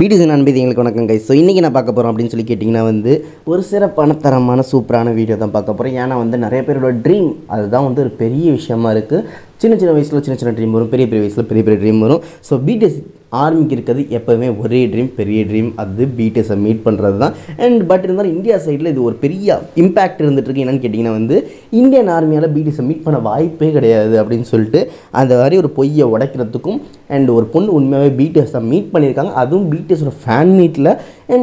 BDS நண்பதிங்களுக்கு வணக்கம் guys. So இன்றைக்கி நான் பார்க்க போகிறோம் அப்படின்னு சொல்லி கேட்டிங்கன்னா ஒரு சிறப்பான தரமான சூப்பரான வீடியோ தான் பார்க்க போகிறேன். ஏன்னா நிறைய பேரோட ட்ரீம் அதுதான் ஒரு பெரிய விஷயமா இருக்குது. சின்ன வயசில் சின்ன ட்ரீம் வரும், பெரிய வயசில் பெரிய ட்ரீம் வரும். ஸோ பிடிஎஸ் ஆர்மிக்கு இருக்கிறது எப்போவுமே ஒரே ட்ரீம், பெரிய ட்ரீம், அது பிடிஎஸை மீட் பண்ணுறது தான். பட் இருந்தாலும் இந்தியா சைடில் இது ஒரு பெரிய இம்பேக்ட் இருந்துகிட்ருக்கு. என்னென்னு கேட்டிங்கன்னா இந்தியன் ஆர்மியால் பிடிஎஸை மீட் பண்ண வாய்ப்பே கிடையாது அப்படின்னு சொல்லிட்டு அந்த மாதிரி ஒரு பொய்யை உடைக்கிறதுக்கும் ஒரு பொண்ணு உண்மையாகவே பிடிஎஸை மீட் பண்ணியிருக்காங்க, அதுவும் பிடிஎஸோட ஃபேன் மீட்டில்.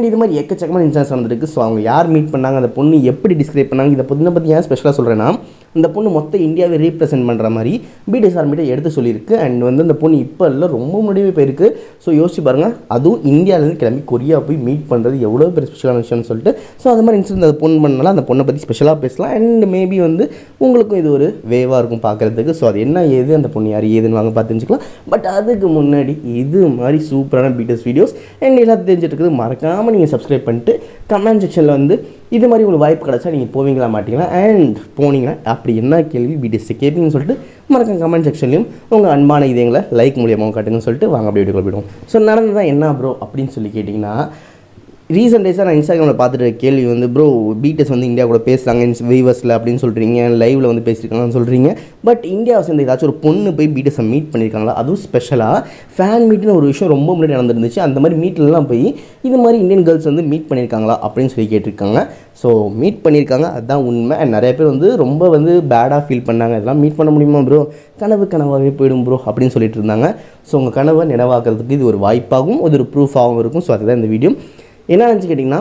இது மாதிரி எக்கச்சக்கமான இன்சிடென்ட்ஸ் வந்துருக்கு. ஸோ அவங்க யார் மீட் பண்ணாங்க, அந்த பொண்ணு எப்படி டிஸ்கிரைப் பண்ணாங்க, இதை பற்றி ஏன் ஸ்பெஷலாக சொல்கிறேன்னா இந்த பொண்ணு மொத்த இந்தியாவை ரீப்ரசென்ட் பண்ணுற மாதிரி பிடிஎஸ் ஆர்மிட்ட எடுத்து சொல்லியிருக்கு. அந்த பொண்ணு இப்போ இல்லை, ரொம்ப முன்னாடியே போயிருக்கு. ஸோ யோசிச்சு பாருங்கள், அதுவும் இந்தியாவிலேருந்து கிளம்பி கொரியா போய் மீட் பண்ணுறது எவ்வளோ பெரிய ஸ்பெஷலான விஷயம்னு சொல்லிட்டு. ஸோ அது மாதிரி இன்சிடென்ட் அந்த பொண்ணு பண்ணனால அந்த பொண்ணை பற்றி ஸ்பெஷலாக பேசலாம். மேபி உங்களுக்கும் இது ஒரு வேவாக இருக்கும் பார்க்குறதுக்கு. ஸோ அது என்ன ஏது, அந்த பொண்ணு யார் ஏதுன்னு வாங்க பார்த்து தெரிஞ்சுக்கலாம். பட் அதுக்கு முன்னாடி இது மாதிரி சூப்பரான பிடிஎஸ் வீடியோஸ் எல்லாத்தையும் தெரிஞ்சுட்டு இருக்குது மறக்காமல் நீங்கள் சப்ஸ்கிரைப் பண்ணிட்டு கமெண்ட் செக்ஷனில் இது மாதிரி உங்களுக்கு வாய்ப்பு கிடச்சா நீங்கள் போவீங்களா மாட்டிங்களா, போனீங்கன்னா அப்படி என்ன கேள்வி பிடிஎஸ் கேட்பீங்கன்னு சொல்லிட்டு மறக்காம கமெண்ட் செக்ஷன்லையும் உங்கள் அன்பான இதயங்களை லைக் மூலியமாக காட்டுங்கன்னு சொல்லிட்டு வாங்க அப்படி வீடியோ போய்டுவோம். ஸோ நடந்ததான் என்ன ப்ரோ அப்படின்னு சொல்லி கேட்டிங்கன்னா, ரீசெண்ட் டேஸாக நான் இன்ஸ்டாகிராமில் பார்த்துட்டு கேள்வி ப்ரோ பிடிஎஸ் இந்தியா கூட பேசுகிறாங்க வீவர்ஸில் அப்படின்னு சொல்கிறீங்க, லைவில் பேசியிருக்காங்கன்னு சொல்கிறீங்க. பட் இந்தியாவை சேர்ந்து ஏதாச்சும் ஒரு பொண்ணு போய் பிடிஎஸை மீட் பண்ணியிருக்காங்களா, அதுவும் ஸ்பெஷலாக ஃபேன் மீட்னு ஒரு விஷயம் ரொம்ப முன்னாடி நடந்துருந்துச்சு. அந்த மாதிரி மீட்லலாம் போய் இது மாதிரி இந்தியன் கேர்ள்ஸ் மீட் பண்ணியிருக்காங்களா அப்படின்னு சொல்லி கேட்டிருக்காங்க. ஸோ மீட் பண்ணியிருக்காங்க, அதுதான் உண்மை. நிறைய பேர் ரொம்ப பேடாக ஃபீல் பண்ணாங்க. இதெல்லாம் மீட் பண்ண முடியுமா ப்ரோ, கனவாகவே போயிடும் ப்ரோ அப்படின்னு சொல்லிட்டு இருந்தாங்க. ஸோ உங்கள் கனவை நினைவாக்குறதுக்கு இது ஒரு வாய்ப்பாகவும் ஒரு ப்ரூஃபாகவும் இருக்கும். ஸோ அதுதான் இந்த வீடியோ. என்ன நினச்சி கேட்டிங்கன்னா,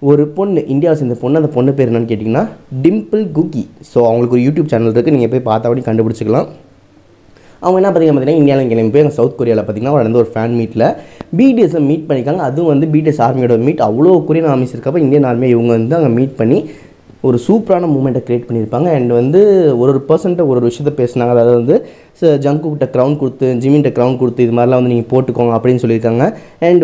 ஒரு பொண்ணு இந்தியாவை சேர்ந்த பொண்ணு, அந்த பொண்ணு பேர் என்னன்னு கேட்டிங்கன்னா டிம்பிள் குக்கி. ஸோ அவங்களுக்கு ஒரு யூடியூப் சேனல் இருக்குது, நீங்கள் போய் பார்த்தபடி கண்டுபிடிச்சிக்கலாம். அவங்க என்ன பார்த்தீங்கன்னா இந்தியாவில் கிளம்பி போய் சவுத் கொரியாவில் பார்த்தீங்கன்னா ஒரு ஃபேன் மீட்டில் பிடிஎஸை மீட் பண்ணியிருக்காங்க. அதுவும் பிடிஎஸ் ஆர்மியோட மீட். அவ்வளோ கொரியன் ஆர்மிஸ் இருக்கப்போ இந்தியன் ஆர்மியை இவங்க அங்கே மீட் பண்ணி ஒரு சூப்பரான மூமெண்ட்டை க்ரியேட் பண்ணியிருப்பாங்க. ஒரு பர்சன்ட்டை ஒரு விஷயத்தை பேசினாங்க. அதாவது ஜங்குக்கிட்ட க்ரௌன் கொடுத்து, ஜிமின்கிட்ட க்ரௌன் கொடுத்து, இது மாதிரிலாம் நீங்கள் போட்டுக்கோங்க அப்படின்னு சொல்லியிருக்காங்க.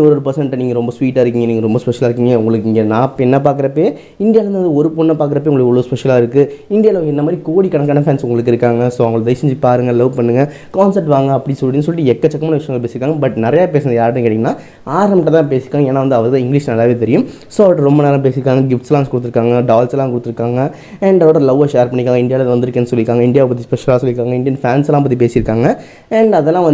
ஒரு பர்சன்ட்டை நீங்கள் ரொம்ப ஸ்வீட்டாக இருக்கீங்க, நீங்கள் ரொம்ப ஸ்பெஷலாக இருக்கீங்க, உங்களுக்கு இங்கே நான் என்ன பார்க்குறப்பே இந்தியாவிலேருந்து ஒரு பொண்ணை பார்க்குறப்பே உங்களுக்கு இவ்வளோ ஸ்பெஷலாக இருக்குது. இந்தியாவில் இந்த மாதிரி கோடிக்கணக்கான ஃபேன்ஸ் உங்களுக்கு இருக்காங்க. ஸோ அவங்களை தயவு செஞ்சு பாருங்கள், லவ் பண்ணுங்கள், கான்சர்ட் வாங்க அப்படி சொல்லிட்டு எக்கச்சக்கமான விஷயங்கள் பேசியிருக்காங்க. பட் நிறையா பேசுனது யாருன்னு கேட்டிங்கன்னா ஆரம்பிட்ட தான் பேசியிருக்காங்க. ஏன்னா அவர் தான் இங்கிலீஷ் நல்லாவே தெரியும். ஸோ அவர்கிட்ட ரொம்ப நேரம் பேசியிருக்காங்க, கிஃப்ட்ஸ்லாம் கொடுத்துருக்காங்க, டால்ஸ் எல்லாம் கொடுத்துருக்காங்க. அவரோட லவ்வை ஷேர் பண்ணியிருக்காங்க, இந்தியாவில் வந்திருக்கேன்னு சொல்லியிருக்காங்க, இந்தியாவை பற்றி ஸ்பெஷலாக சொல்லியிருக்காங்க, இந்தியன் ஃபேன்ஸ் எல்லாம் பற்றி பேசியிருக்காங்க. அதெல்லாம்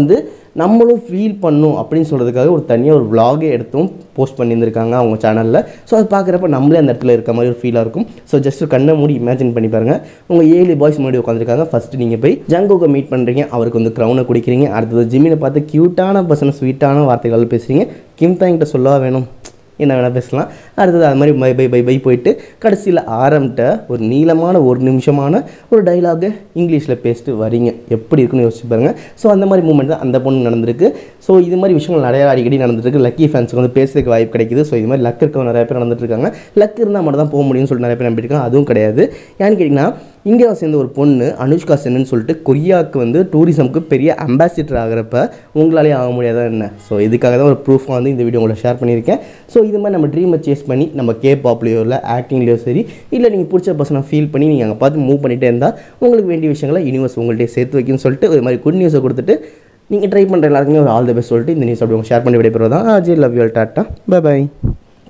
நம்மளும் ஃபீல் பண்ணும் அப்படின்னு சொல்கிறதுக்காக ஒரு தனியாக ஒரு விலாகே எடுத்தும் போஸ்ட் பண்ணியிருந்திருக்காங்க அவங்க சேனலில். ஸோ அது பார்க்குறப்ப நம்மளே அந்த இடத்துல இருக்க மாதிரி ஒரு ஃபீலாக இருக்கும். ஸோ ஜஸ்ட் கண்ணை மூடி இமேஜின் பண்ணி பாருங்கள், உங்கள் 7 பாய்ஸ் முன்னாடி உட்காந்துருக்காங்க. ஃபஸ்ட்டு நீங்கள் போய் ஜங்குக்கை மீட் பண்ணுறீங்க, அவருக்கு க்ரௌனை குடிக்கிறீங்க. அடுத்தது ஜிமினை பார்த்து க்யூட்டான பர்சன் ஸ்வீட்டான வார்த்தைகள் பேசுகிறீங்க. கிம் தான் என்கிட்ட சொல்லவா வேணும், என்ன வேணால் பேசலாம். அடுத்தது அது மாதிரி பை போயிட்டு கடைசியில் ஆரம்பிட்ட ஒரு நீளமான ஒரு நிமிஷமான ஒரு டைலாகை இங்கிலீஷில் பேசிட்டு வரீங்க. எப்படி இருக்குன்னு யோசிச்சு பாருங்கள். ஸோ அந்த மாதிரி மூமெண்ட் தான் அந்த பொண்ணு நடந்திருக்கு. ஸோ இது மாதிரி விஷயங்கள் நிறையா அடிக்கடி நடந்துருக்கு. லக்கி ஃபேன்ஸுக்கு பேசுறதுக்கு வாய்ப்பு கிடைக்குது. ஸோ இது மாதிரி லக் இருக்கவங்க நிறைய பேர் நடந்துட்டுருக்காங்க. லக் இருந்தால் மட்டும் தான் போக முடியும்னு சொல்லிட்டு நிறைய பேர் நம்பியிருக்காங்க. அதுவும் கிடையாது. ஏன்னு கேட்டிங்கன்னா, இந்தியாவை சேர்ந்த ஒரு பொண்ணு அனுஷ்கா சென்னு சொல்லிட்டு கொரியாவுக்கு டூரிசமுக்கு பெரிய அம்பாசிடர் ஆகிறப்ப உங்களாலே ஆக முடியாதா என்ன? ஸோ இதுக்காக தான் ஒரு ப்ரூஃபாக இந்த வீடியோ உங்களை ஷேர் பண்ணியிருக்கேன். ஸோ இது மாதிரி நம்ம ட்ரீமை சேஸ் பண்ணி நம்ம கேபாப்லேயோ இல்லை ஆக்டிங்லேயோ சரி, இல்லை நீங்கள் பிடிச்ச பர்சனை ஃபீல் பண்ணி நீங்கள் அங்கே பார்த்து மூவ் பண்ணிகிட்டே இருந்தால் உங்களுக்கு வேண்டிய விஷயங்களை யூனிவர்ஸ் உங்கள்கிட்ட சேர்த்து வைக்கணும்னு சொல்லிட்டு ஒரு மாதிரி குட் நியூஸை கொடுத்துட்டு நீங்கள் ட்ரை பண்ணுற எல்லாருக்குமே ஒரு ஆல் தி பெஸ்ட் சொல்லிட்டு இந்த நியூஸ் அப்படி ஷேர் பண்ணி விடைபெறுவதான். Love you all, tata, bye by.